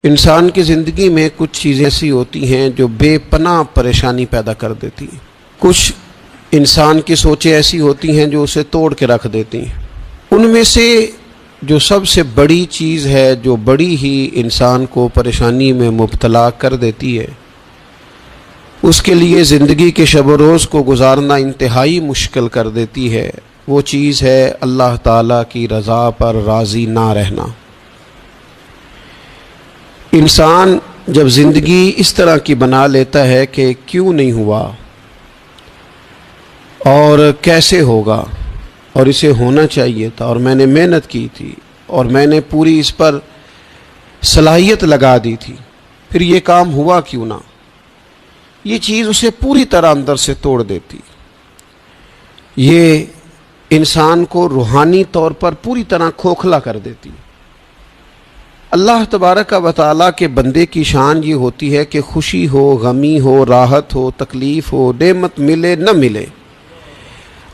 انسان کی زندگی میں کچھ چیزیں ایسی ہوتی ہیں جو بے پناہ پریشانی پیدا کر دیتی ہیں۔ کچھ انسان کی سوچیں ایسی ہوتی ہیں جو اسے توڑ کے رکھ دیتی ہیں۔ ان میں سے جو سب سے بڑی چیز ہے، جو بڑی ہی انسان کو پریشانی میں مبتلا کر دیتی ہے، اس کے لیے زندگی کے شب و روز کو گزارنا انتہائی مشکل کر دیتی ہے، وہ چیز ہے اللہ تعالیٰ کی رضا پر راضی نہ رہنا۔ انسان جب زندگی اس طرح کی بنا لیتا ہے کہ کیوں نہیں ہوا اور کیسے ہوگا اور اسے ہونا چاہیے تھا اور میں نے محنت کی تھی اور میں نے پوری اس پر صلاحیت لگا دی تھی، پھر یہ کام ہوا کیوں نہ، یہ چیز اسے پوری طرح اندر سے توڑ دیتی، یہ انسان کو روحانی طور پر پوری طرح کھوکھلا کر دیتی۔ اللہ تبارک و تعالیٰ کے بندے کی شان یہ ہوتی ہے کہ خوشی ہو، غمی ہو، راحت ہو، تکلیف ہو، نعمت ملے نہ ملے،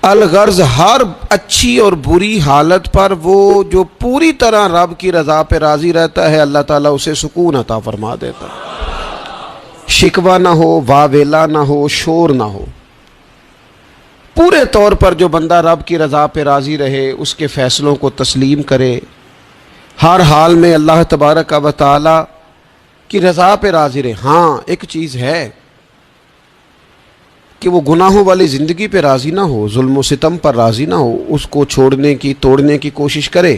الغرض ہر اچھی اور بری حالت پر وہ جو پوری طرح رب کی رضا پہ راضی رہتا ہے، اللہ تعالیٰ اسے سکون عطا فرما دیتا ہے، شکوہ نہ ہو، واویلا نہ ہو، شور نہ ہو۔ پورے طور پر جو بندہ رب کی رضا پہ راضی رہے، اس کے فیصلوں کو تسلیم کرے، ہر حال میں اللہ تبارک و تعالیٰ کی رضا پہ راضی رہے۔ ہاں ایک چیز ہے کہ وہ گناہوں والی زندگی پہ راضی نہ ہو، ظلم و ستم پر راضی نہ ہو، اس کو چھوڑنے کی، توڑنے کی کوشش کرے۔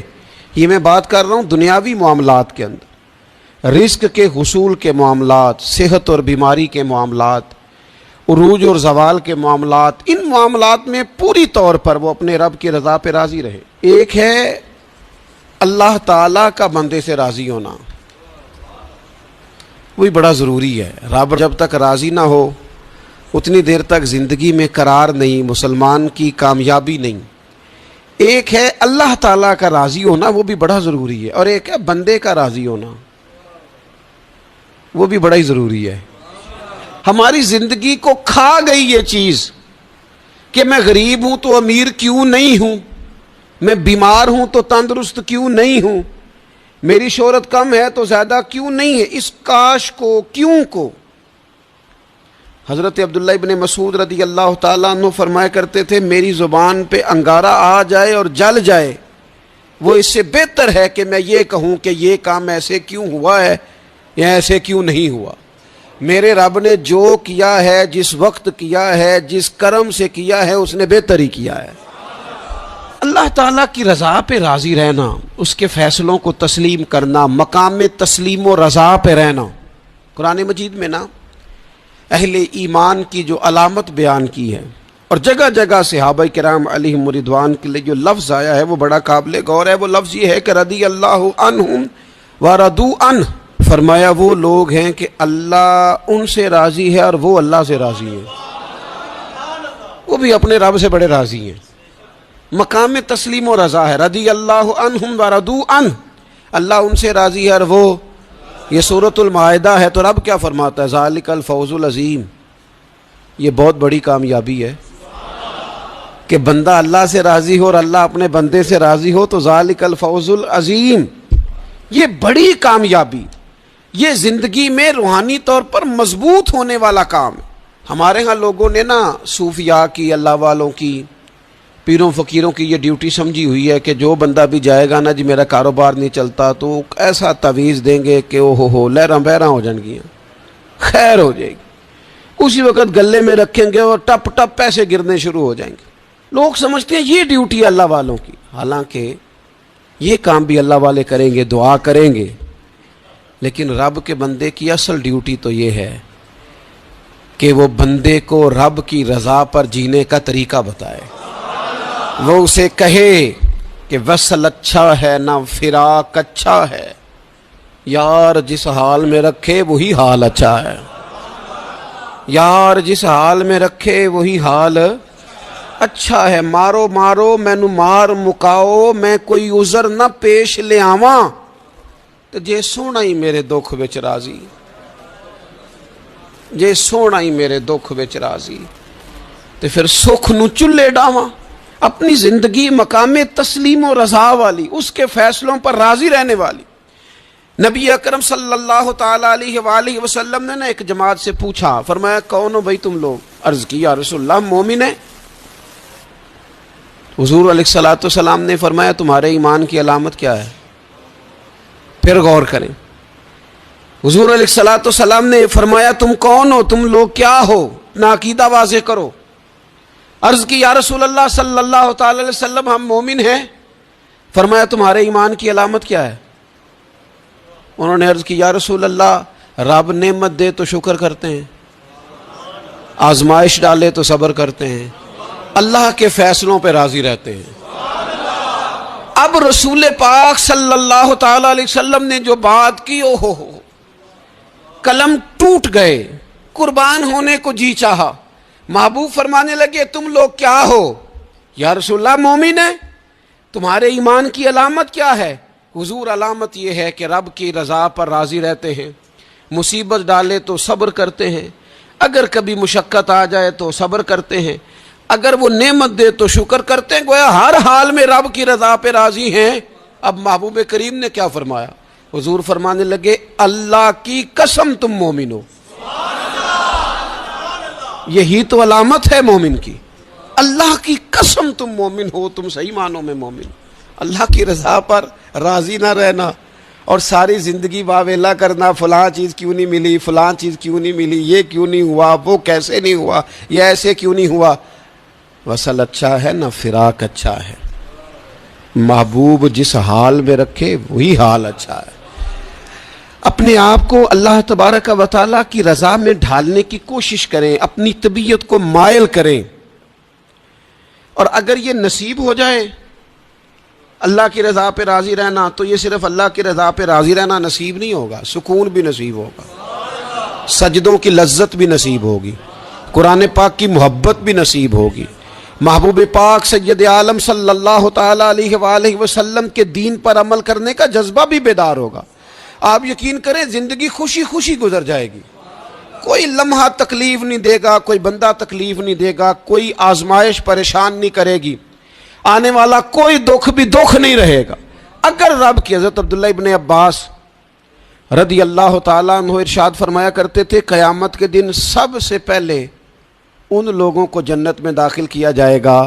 یہ میں بات کر رہا ہوں دنیاوی معاملات کے اندر، رزق کے حصول کے معاملات، صحت اور بیماری کے معاملات، عروج اور زوال کے معاملات، ان معاملات میں پوری طور پر وہ اپنے رب کی رضا پہ راضی رہے۔ ایک ہے اللہ تعالیٰ کا بندے سے راضی ہونا، وہی بڑا ضروری ہے۔ رب جب تک راضی نہ ہو اتنی دیر تک زندگی میں قرار نہیں، مسلمان کی کامیابی نہیں۔ ایک ہے اللہ تعالیٰ کا راضی ہونا، وہ بھی بڑا ضروری ہے، اور ایک ہے بندے کا راضی ہونا، وہ بھی بڑا ہی ضروری ہے۔ ہماری زندگی کو کھا گئی یہ چیز کہ میں غریب ہوں تو امیر کیوں نہیں ہوں، میں بیمار ہوں تو تندرست کیوں نہیں ہوں، میری شہرت کم ہے تو زیادہ کیوں نہیں ہے، اس کاش کو، کیوں کو۔ حضرت عبداللہ ابن مسعود رضی اللہ تعالیٰ عنہ فرمایا کرتے تھے، میری زبان پہ انگارہ آ جائے اور جل جائے، وہ اس سے بہتر ہے کہ میں یہ کہوں کہ یہ کام ایسے کیوں ہوا ہے یا ایسے کیوں نہیں ہوا۔ میرے رب نے جو کیا ہے، جس وقت کیا ہے، جس کرم سے کیا ہے، اس نے بہتر ہی کیا ہے۔ اللہ تعالیٰ کی رضا پہ راضی رہنا، اس کے فیصلوں کو تسلیم کرنا، مقام تسلیم و رضا پہ رہنا۔ قرآن مجید میں نا اہل ایمان کی جو علامت بیان کی ہے، اور جگہ جگہ صحابہ کرام علیہم رضوان کے لیے جو لفظ آیا ہے وہ بڑا قابل غور ہے۔ وہ لفظ یہ ہے کہ رضی اللہ عنہم ورضوا عنہ، فرمایا وہ لوگ ہیں کہ اللہ ان سے راضی ہے اور وہ اللہ سے راضی ہیں، وہ بھی اپنے رب سے بڑے راضی ہیں۔ مقام تسلیم و رضا ہے، رضی اللہ عنہم ورضوا عنہ، اللہ ان سے راضی ہے اور وہ، یہ سورۃ المائدہ ہے۔ تو رب کیا فرماتا ہے؟ ذالک الفوز العظیم، یہ بہت بڑی کامیابی ہے کہ بندہ اللہ سے راضی ہو اور اللہ اپنے بندے سے راضی ہو، تو ذالک الفوز العظیم، یہ بڑی کامیابی، یہ زندگی میں روحانی طور پر مضبوط ہونے والا کام ہے۔ ہمارے ہاں لوگوں نے نا صوفیاء کی، اللہ والوں کی، پیروں فقیروں کی یہ ڈیوٹی سمجھی ہوئی ہے کہ جو بندہ بھی جائے گا نا جی میرا کاروبار نہیں چلتا، تو ایسا تعویذ دیں گے کہ او ہو لہراں بہراں ہو جان گیاں، خیر ہو جائے گی، اسی وقت گلے میں رکھیں گے اور ٹپ ٹپ پیسے گرنے شروع ہو جائیں گے۔ لوگ سمجھتے ہیں یہ ڈیوٹی اللہ والوں کی، حالانکہ یہ کام بھی اللہ والے کریں گے، دعا کریں گے، لیکن رب کے بندے کی اصل ڈیوٹی تو یہ ہے کہ وہ بندے کو رب کی رضا پر جینے کا طریقہ بتائے، وہ اسے کہے کہ وصل اچھا ہے نہ فراق اچھا ہے، یار جس حال میں رکھے وہی حال اچھا ہے، یار جس حال میں رکھے وہی حال اچھا ہے، مارو مارو مینو مار مکاؤ، میں کوئی عذر نہ پیش لے آواں، تو جے سونا ہی میرے دکھ وچ راضی، جے سونا ہی میرے دکھ وچ راضی، تو پھر سکھ نو چلے ڈاواں۔ اپنی زندگی مقام تسلیم و رضا والی، اس کے فیصلوں پر راضی رہنے والی، نبی اکرم صلی اللہ تعالی علیہ وآلہ وسلم نے ایک جماعت سے پوچھا، فرمایا کون ہو بھائی تم لوگ؟ عرض کی یا رسول اللہ مومن ہے۔ حضور علیہ الصلوۃ والسلام نے فرمایا تمہارے ایمان کی علامت کیا ہے؟ پھر غور کریں، حضور علیہ الصلوۃ والسلام نے فرمایا تم کون ہو، تم لوگ کیا ہو، اپنا عقیدہ واضح کرو۔ عرض کی یا رسول اللہ صلی اللہ تعالی علیہ وسلم ہم مومن ہیں۔ فرمایا تمہارے ایمان کی علامت کیا ہے؟ انہوں نے عرض کی یا رسول اللہ رب نعمت دے تو شکر کرتے ہیں، آزمائش ڈالے تو صبر کرتے ہیں، اللہ کے فیصلوں پہ راضی رہتے ہیں۔ اب رسول پاک صلی اللہ تعالی علیہ وسلم نے جو بات کی ہو قلم ٹوٹ گئے، قربان ہونے کو جی چاہا۔ محبوب فرمانے لگے تم لوگ کیا ہو؟ یا رسول اللہ مومن ہے۔ تمہارے ایمان کی علامت کیا ہے؟ حضور علامت یہ ہے کہ رب کی رضا پر راضی رہتے ہیں، مصیبت ڈالے تو صبر کرتے ہیں، اگر کبھی مشقت آ جائے تو صبر کرتے ہیں، اگر وہ نعمت دے تو شکر کرتے ہیں، گویا ہر حال میں رب کی رضا پہ راضی ہیں۔ اب محبوب کریم نے کیا فرمایا؟ حضور فرمانے لگے اللہ کی قسم تم مومن ہو۔ یہی تو علامت ہے مومن کی، اللہ کی قسم تم مومن ہو، تم صحیح معنوں میں مومن ہو۔ اللہ کی رضا پر راضی نہ رہنا اور ساری زندگی واویلا کرنا، فلاں چیز کیوں نہیں ملی، فلاں چیز کیوں نہیں ملی، یہ کیوں نہیں ہوا، وہ کیسے نہیں ہوا، یہ ایسے کیوں نہیں ہوا۔ وصل اچھا ہے نہ فراق اچھا ہے، محبوب جس حال میں رکھے وہی حال اچھا ہے۔ اپنے آپ کو اللہ تبارک و تعالیٰ کی رضا میں ڈھالنے کی کوشش کریں، اپنی طبیعت کو مائل کریں، اور اگر یہ نصیب ہو جائے اللہ کی رضا پہ راضی رہنا، تو یہ صرف اللہ کی رضا پہ راضی رہنا نصیب نہیں ہوگا، سکون بھی نصیب ہوگا، سجدوں کی لذت بھی نصیب ہوگی، قرآن پاک کی محبت بھی نصیب ہوگی، محبوب پاک سید عالم صلی اللہ تعالی علیہ وآلہ وسلم کے دین پر عمل کرنے کا جذبہ بھی بیدار ہوگا۔ آپ یقین کریں زندگی خوشی خوشی گزر جائے گی، کوئی لمحہ تکلیف نہیں دے گا، کوئی بندہ تکلیف نہیں دے گا، کوئی آزمائش پریشان نہیں کرے گی، آنے والا کوئی دکھ بھی دکھ نہیں رہے گا۔ اگر رب کی حضرت عبداللہ ابن عباس رضی اللہ تعالیٰ عنہ ارشاد فرمایا کرتے تھے قیامت کے دن سب سے پہلے ان لوگوں کو جنت میں داخل کیا جائے گا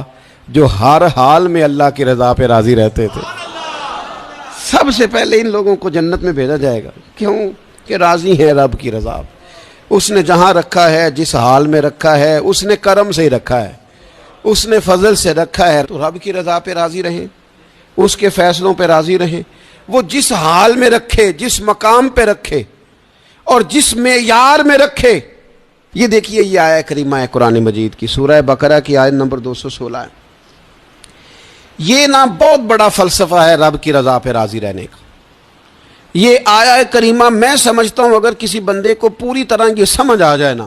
جو ہر حال میں اللہ کی رضا پہ راضی رہتے تھے۔ سب سے پہلے ان لوگوں کو جنت میں بھیجا جائے گا، کیوں کہ راضی ہیں رب کی رضا۔ اس نے جہاں رکھا ہے، جس حال میں رکھا ہے، اس نے کرم سے ہی رکھا ہے، اس نے فضل سے رکھا ہے، تو رب کی رضا پہ راضی رہیں، اس کے فیصلوں پہ راضی رہیں۔ وہ جس حال میں رکھے، جس مقام پہ رکھے اور جس معیار میں رکھے۔ یہ دیکھیے یہ آیت کریمہ ہے قرآن مجید کی، سورہ بقرہ کی آیت نمبر 216 ہے۔ یہ نا بہت بڑا فلسفہ ہے رب کی رضا پہ راضی رہنے کا۔ یہ آیت کریمہ میں سمجھتا ہوں اگر کسی بندے کو پوری طرح یہ سمجھ آ جائے نا